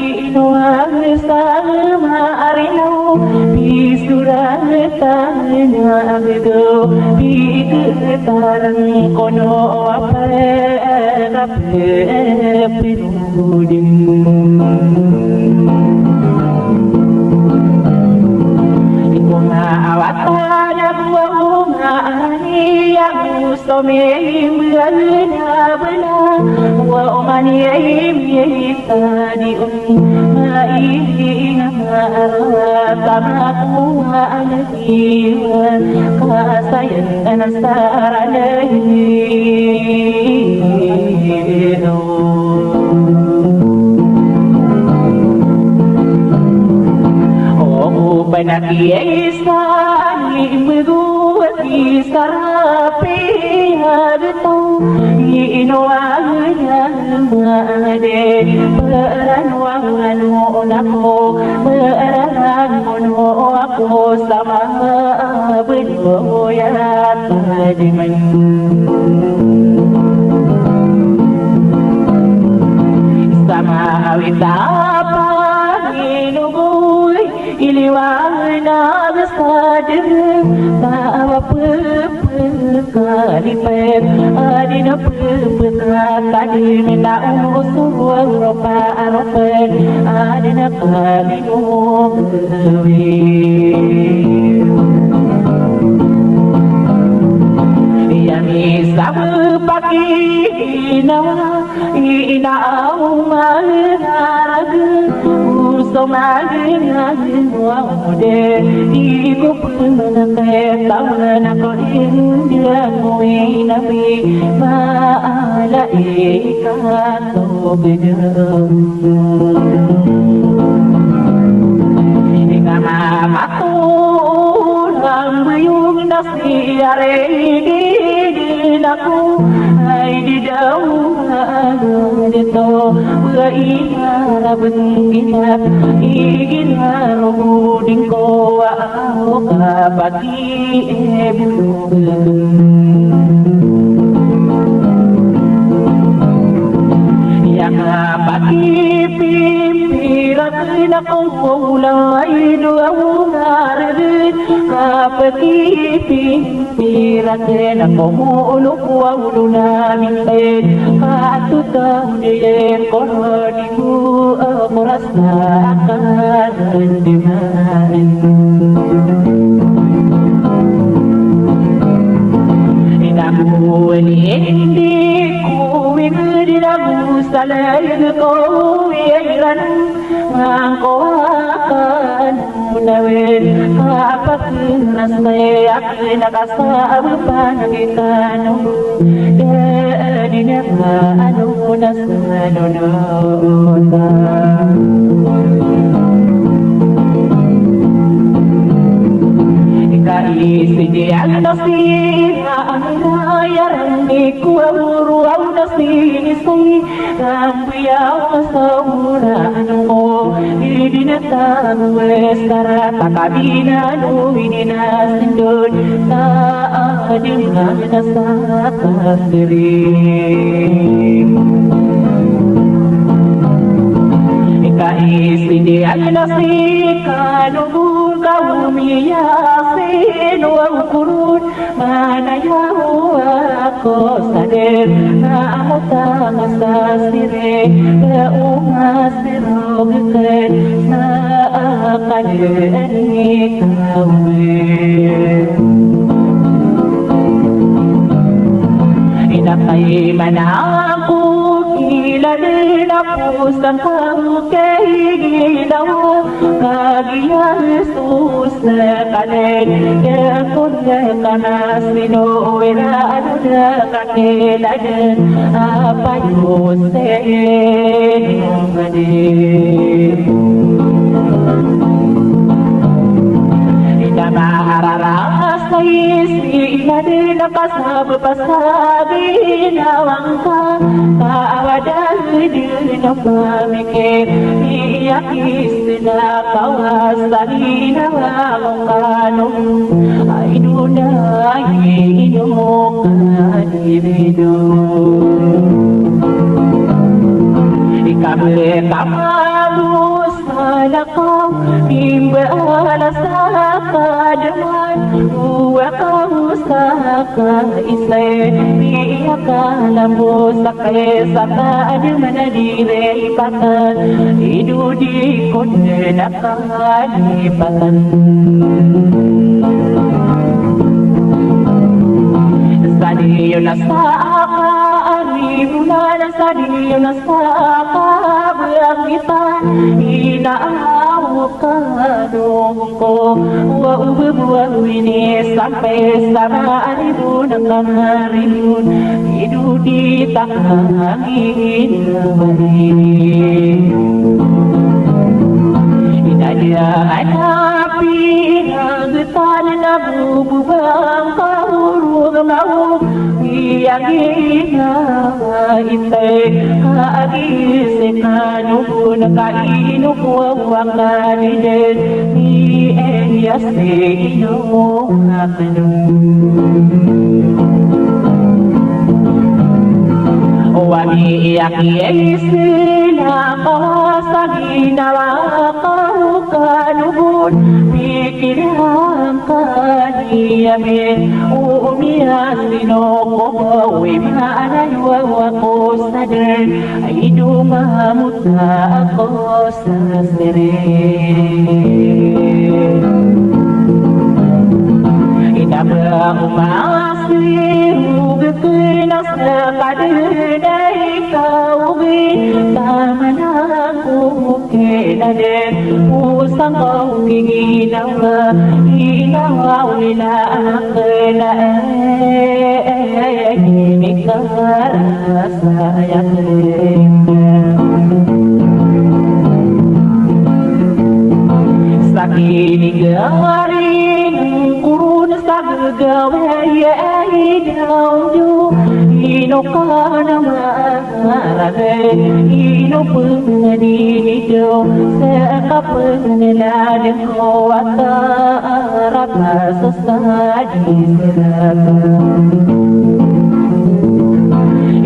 Inuang sama arinaw Pisurang agdo Pigetarang kono Pinudin Bunga awatan bunga ani yang mustomim bena bena wa omani yitani mai tamaku alaki kasayan Penakiyaisan Imuguati sarapi Hadto Iinuagnya Made Peranwangan mo nako Perangan mo ako Sama Benoyat Diman Sama awitapan Inubuy Iliwang na besadir Tawa pepekalipet Adi na pepekatadi Minta usuwang ropa aropen Adi na kalinong gawin Yami sabu pagi inawa Inaaw maharag Somagin waude Iku penakay Taman ako India Nguwi nabi Maala ikatog Ika mamatulang Bayong nasiyare Idin ako Ay di daw dito Iharapin kita Iginarubudin ko Ako kapati Yang kapati Pipiratin akong ulay Duwang narin Kapati Pipiratin akong ulok Wawlo namin Katutang diyan ko di mo oras na karandiman Inakuan hindi ko dinagusalayan ko iyan Ang kawakan munawin Kapag nasaya ako'y nakasama panagitan Di na ba ano na sa nunod Ikaisidi ang nasira ang nayaran Di ko ang nasinisay Ang biyaw sa muraan mo Hindi na tamuwes Tara takabinan Umininasin Sa ading nga nasa kandirin Ikaisidi ang nasika Nung kaumiyasin Ang kurun Manayaw ako sa dir Na ako tangas sa sire Na umasirogkan Sa akanin ikawin Inakay man ako Kilanin ako sa kagilaw Kagiyasus na kanin Yakon na kanas Minuwiraan na kakilanin Apayusin yung ganin Inamahararas na isi Inadin nakasab pasabi Nawang ka Kawadal din na pamikir Iyakis na kawasan Inawang kanong Ay dunay inyong kanibidong bertamamu salakau timbala saka deman dua kau saka isai dia kalambu saka saka deman dire patan hidup di konde nakal di patan Sadiyo na saka bulan sadiyo na saka berangitan inaaw kadung ko wa ububuan ini sampai sama ribu ng ribu hidup di tangangin Inadya hanapi hagtan na bububang kahurug mau yang ina intay kaagis kanubun kainu kuwang kaniden ni Elias ino Wami yaki sila kasagi kau kanubun pikiran kaniyamin umiya sinoko imana wako sadar ay dumamuta ako sa Inabang umasirug kinas na kadinay kawin Tama na kukinadin Pusang kong ginawa Inawaw nila akala Ginig ka sa yakin Sa kinigarin kurun sa gagawin daw Ino ka naman marami Ino pagdinido sa kapagnilanin ko At kaarap sa sadisiratan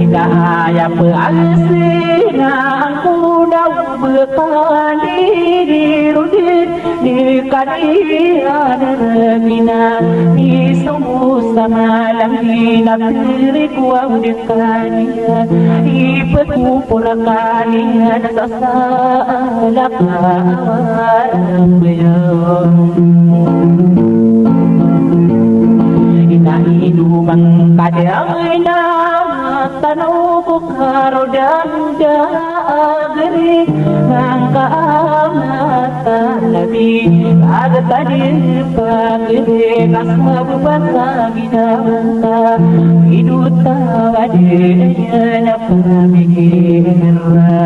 Inaya paasin ang kunaw Bukan dirudin Di kanian regina Di sumusa malam Hinapiri kuang dekanian Ipetupur kanian Sasala kawalang beyong Inainumang kadang ina Tanaw ko karodan daagri Ang kaamatan labi Agatadir pagiri Kasmabuban sa ginawanta Iduta wadenya na pamihira